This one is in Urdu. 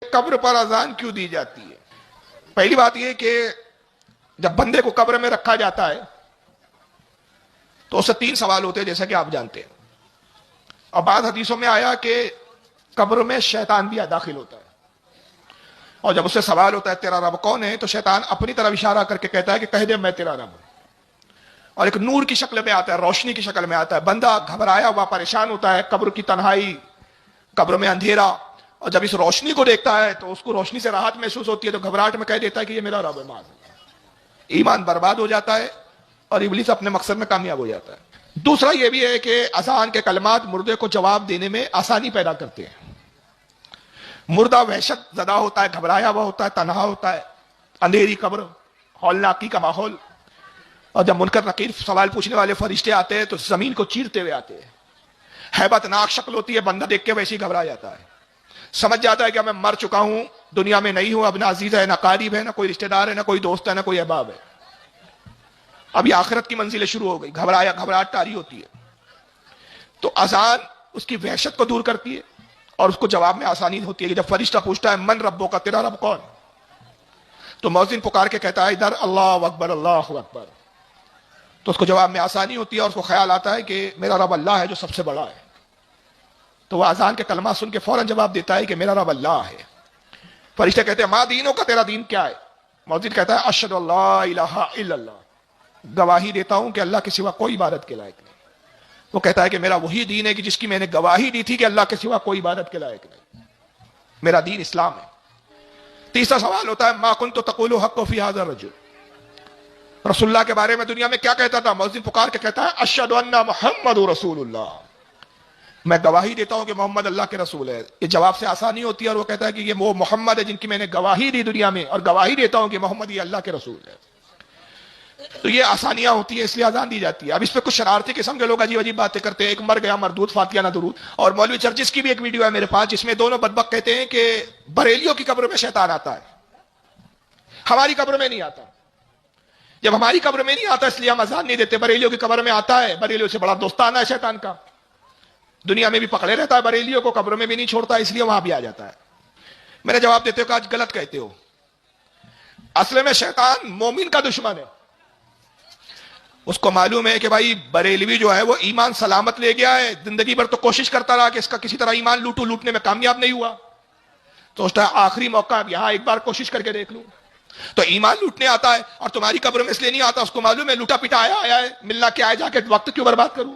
قبر پر اذان کیوں دی جاتی ہے؟ پہلی بات یہ کہ جب بندے کو قبر میں رکھا جاتا ہے تو اس سے 3 سوال ہوتے ہیں، جیسا کہ آپ جانتے ہیں. اور بعض حدیثوں میں آیا کہ قبر میں شیطان بھی داخل ہوتا ہے، اور جب اس سے سوال ہوتا ہے تیرا رب کون ہے، تو شیطان اپنی طرف اشارہ کر کے کہتا ہے کہ کہہ دے میں تیرا رب ہوں. اور ایک نور کی شکل میں آتا ہے، روشنی کی شکل میں آتا ہے. بندہ گھبرایا ہوا پریشان ہوتا ہے، قبر کی تنہائی، قبر میں اندھیرا، اور جب اس روشنی کو دیکھتا ہے تو اس کو روشنی سے راحت محسوس ہوتی ہے، تو گھبراہٹ میں کہہ دیتا ہے کہ یہ میرا رب ہے. معاذ اللہ. ایمان برباد ہو جاتا ہے اور ابلیس اپنے مقصد میں کامیاب ہو جاتا ہے. دوسرا یہ بھی ہے کہ اذان کے کلمات مردے کو جواب دینے میں آسانی پیدا کرتے ہیں. مردہ وحشت زدہ ہوتا ہے، گھبرایا ہوا ہوتا ہے، تنہا ہوتا ہے، اندھیری قبر، ہولناکی کا ماحول. اور جب منکر نکیر سوال پوچھنے والے فرشتے آتے ہیں تو زمین کو چیرتے ہوئے آتے ہیں. ہیبت ناک شکل ہوتی ہے، بندہ دیکھ کے ویسے ہی گھبرا جاتا ہے، سمجھ جاتا ہے کہ میں مر چکا ہوں، دنیا میں نہیں ہوں، اب نہ عزیز ہے، نہ قریب ہے، نہ کوئی رشتہ دار ہے، نہ کوئی دوست ہے، نہ کوئی احباب ہے. اب یہ آخرت کی منزلیں شروع ہو گئی، گھبراہٹ طاری ہوتی ہے. تو اذان اس کی وحشت کو دور کرتی ہے اور اس کو جواب میں آسانی ہوتی ہے کہ جب فرشتہ پوچھتا ہے من ربوں کا، تیرا رب کون، تو مؤذن پکار کے کہتا ہے ادھر اللہ اکبر اللہ اکبر، تو اس کو جواب میں آسانی ہوتی ہے اور اس کو خیال آتا ہے کہ میرا رب اللہ ہے جو سب سے بڑا ہے. تو وہ اذان کے کلمات سن کے فوراً جواب دیتا ہے کہ میرا رب اللہ ہے. فرشتے کہتے ہیں ما دینوں کا، تیرا دین کیا ہے؟ مؤذن کہتا ہے اشہد ان لا الہ الا اللہ، گواہی دیتا ہوں کہ اللہ کے سوا کوئی عبادت کے لائق نہیں. وہ کہتا ہے کہ میرا وہی دین ہے کہ جس کی میں نے گواہی دی تھی کہ اللہ کے سوا کوئی عبادت کے لائق نہیں، میرا دین اسلام ہے. تیسرا سوال ہوتا ہے ما کنت تقول حق فی ھذا الرجل، رسول اللہ کے بارے میں دنیا میں کیا کہتا تھا؟ مؤذن پکار کے کہتا ہے اشہد ان محمد رسول اللہ، میں گواہی دیتا ہوں کہ محمد اللہ کے رسول ہے. یہ جواب سے آسانی ہوتی ہے اور وہ کہتا ہے کہ یہ وہ محمد ہے جن کی میں نے گواہی دی دنیا میں، اور گواہی دیتا ہوں کہ محمد یہ اللہ کے رسول ہے. تو یہ آسانیاں ہوتی ہیں، اس لیے اذان دی جاتی ہے. اب اس پہ کچھ شرارتی قسم کے لوگ عجیب باتیں کرتے ہیں، ایک مر گیا مردود فاتحہ نہ درود. اور مولوی چرچز کی بھی ایک ویڈیو ہے میرے پاس جس میں دونوں بدبخت کہتے ہیں کہ بریلیوں کی قبر میں شیطان آتا ہے، ہماری قبر میں نہیں آتا. جب ہماری قبر میں نہیں آتا اس لیے ہم اذان نہیں دیتے. بریلیوں کی قبر میں آتا ہے، بریلیوں سے بڑا دوستانہ ہے شیطان کا، دنیا میں بھی پکڑے رہتا ہے بریلیوں کو، قبر میں بھی نہیں چھوڑتا، اس لیے وہاں بھی آ جاتا ہے. میں نے جواب دیتے ہو کہ آج غلط کہتے ہو. اصل میں شیطان مومن کا دشمن ہے. اس کو معلوم ہے کہ بھائی بریلوی جو ہے وہ ایمان سلامت لے گیا ہے، زندگی بھر تو کوشش کرتا رہا کہ اس کا کسی طرح ایمان لوٹنے میں کامیاب نہیں ہوا، تو اس طرح آخری موقع اب یہاں ایک بار کوشش کر کے دیکھ لوں. تو ایمان لوٹنے آتا ہے اور تمہاری قبر میں اس لیے نہیں آتا، اس کو معلوم ہے لوٹا پیٹا آیا ہے، ملنا کیا ہے، جا کے وقت کیوں برباد کروں.